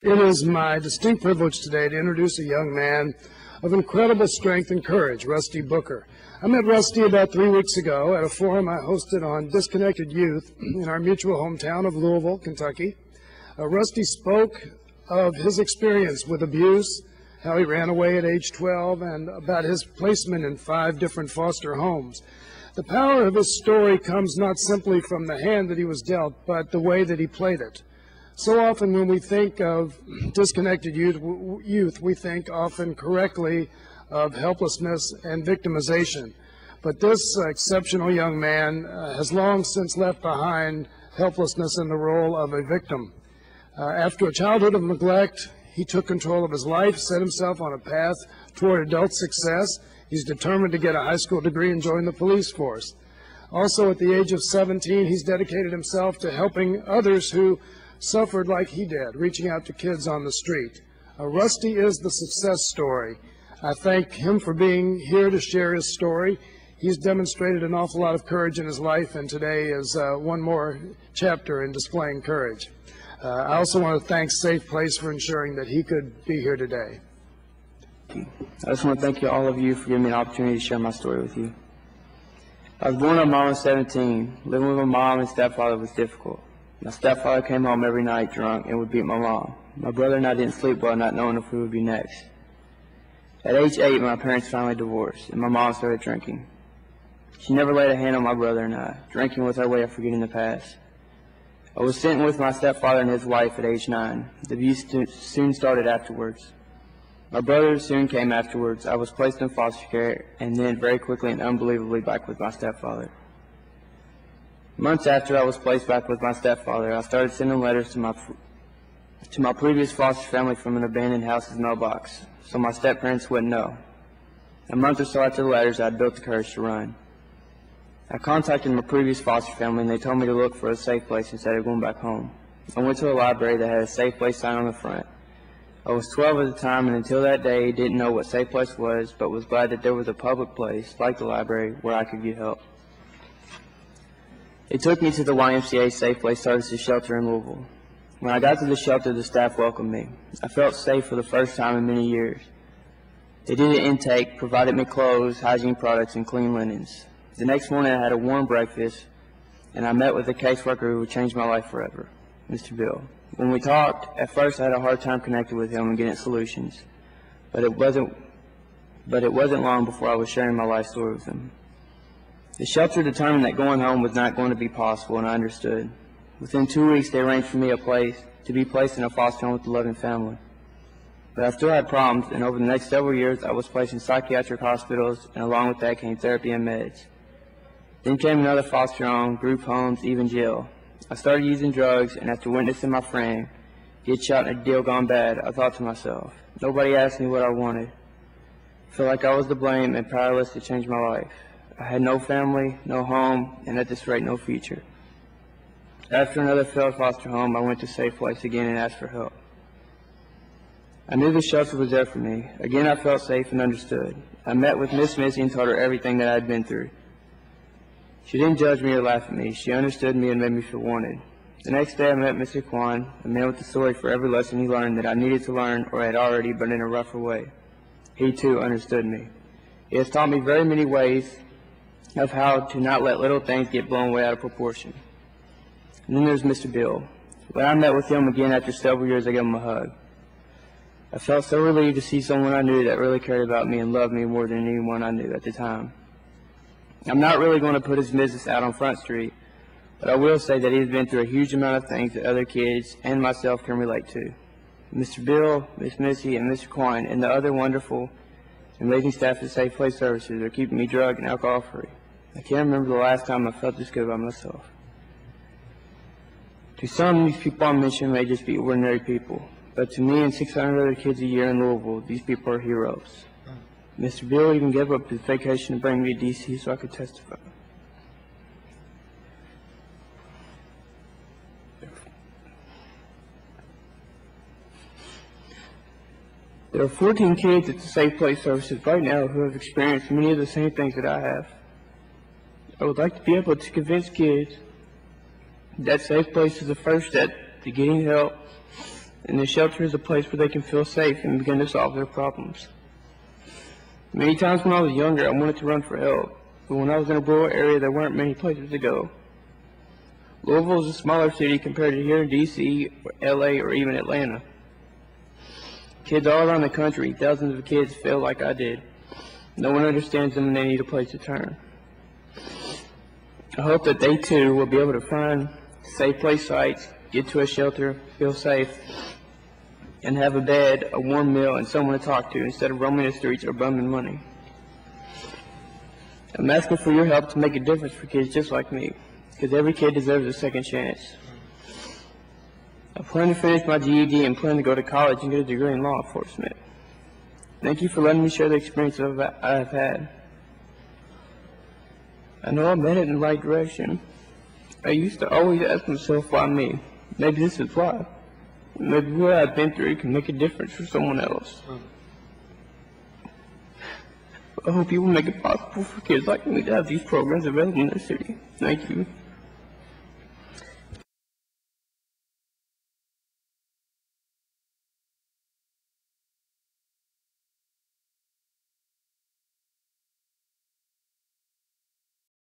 It is my distinct privilege today to introduce a young man of incredible strength and courage, Rusty Booker. I met Rusty about 3 weeks ago at a forum I hosted on disconnected youth in our mutual hometown of Louisville, Kentucky. Rusty spoke of his experience with abuse, how he ran away at age 12, and about his placement in 5 different foster homes. The power of his story comes not simply from the hand that he was dealt, but the way that he played it. So often when we think of disconnected youth, we think often correctly of helplessness and victimization. But this exceptional young man has long since left behind helplessness in the role of a victim. After a childhood of neglect, he took control of his life, set himself on a path toward adult success. He's determined to get a high school degree and join the police force. Also, at the age of 17, he's dedicated himself to helping others who suffered like he did, reaching out to kids on the street. Rusty is the success story. I thank him for being here to share his story. He's demonstrated an awful lot of courage in his life, and today is one more chapter in displaying courage. I also want to thank Safe Place for ensuring that he could be here today. I just want to thank all of you for giving me an opportunity to share my story with you. I was born on Mom at 17. Living with my mom and stepfather was difficult. My stepfather came home every night drunk and would beat my mom. My brother and I didn't sleep well, not knowing if we would be next. At age 8, my parents finally divorced, and my mom started drinking. She never laid a hand on my brother and I. Drinking was our way of forgetting the past. I was sent with my stepfather and his wife at age 9. The abuse soon started afterwards. My brother soon came afterwards. I was placed in foster care, and then very quickly and unbelievably back with my stepfather. Months after I was placed back with my stepfather, I started sending letters to my previous foster family from an abandoned house's mailbox, so my step-parents wouldn't know. A month or so after the letters, I had built the courage to run. I contacted my previous foster family, and they told me to look for a safe place instead of going back home. I went to a library that had a safe place sign on the front. I was 12 at the time, and until that day, didn't know what safe place was, but was glad that there was a public place, like the library, where I could get help. It took me to the YMCA Safe Place Services shelter in Louisville. When I got to the shelter, the staff welcomed me. I felt safe for the first time in many years. They did an intake, provided me clothes, hygiene products, and clean linens. The next morning, I had a warm breakfast, and I met with a caseworker who would change my life forever, Mr. Bill. When we talked, at first I had a hard time connecting with him and getting solutions, but it wasn't long before I was sharing my life story with him. The shelter determined that going home was not going to be possible, and I understood. Within 2 weeks, they arranged for me a place to be placed in a foster home with a loving family. But I still had problems, and over the next several years, I was placed in psychiatric hospitals, and along with that came therapy and meds. Then came another foster home, group homes, even jail. I started using drugs, and after witnessing my friend get shot in a deal gone bad, I thought to myself, nobody asked me what I wanted. I felt like I was to blame and powerless to change my life. I had no family, no home, and at this rate, no future. After another failed foster home, I went to Safe Place again and asked for help. I knew the shelter was there for me. Again, I felt safe and understood. I met with Miss Missy and told her everything that I had been through. She didn't judge me or laugh at me. She understood me and made me feel wanted. The next day, I met Mr. Kwan, a man with a story for every lesson he learned that I needed to learn or had already, but in a rougher way. He, too, understood me. He has taught me very many ways of how to not let little things get blown way out of proportion. And then there's Mr. Bill. When I met with him again after several years, I gave him a hug. I felt so relieved to see someone I knew that really cared about me and loved me more than anyone I knew at the time. I'm not really going to put his business out on Front Street, but I will say that he has been through a huge amount of things that other kids and myself can relate to. Mr. Bill, Miss Missy, and Mr. Quine, and the other wonderful and amazing staff at Safe Place Services are keeping me drug and alcohol free. I can't remember the last time I felt this good about myself. To some, these people I mentioned may just be ordinary people, but to me and 600 other kids a year in Louisville, these people are heroes. Mr. Bill even gave up his vacation to bring me to D.C. so I could testify. There are 14 kids at the Safe Place Services right now who have experienced many of the same things that I have. I would like to be able to convince kids that Safe Place is the first step to getting help and the shelter is a place where they can feel safe and begin to solve their problems. Many times when I was younger, I wanted to run for help, but when I was in a rural area, there weren't many places to go. Louisville is a smaller city compared to here in D.C., or L.A., or even Atlanta. Kids all around the country, thousands of kids, feel like I did. No one understands them and they need a place to turn. I hope that they too will be able to find safe place sites, get to a shelter, feel safe, and have a bed, a warm meal, and someone to talk to instead of roaming the streets or bumming money. I'm asking for your help to make a difference for kids just like me, because every kid deserves a second chance. I plan to finish my GED and plan to go to college and get a degree in law enforcement. Thank you for letting me share the experience I have had. I know I'm headed in the right direction. I used to always ask myself, why me? Maybe this is why. Maybe what I've been through can make a difference for someone else. I hope you will make it possible for kids like me to have these programs available in the city. Thank you.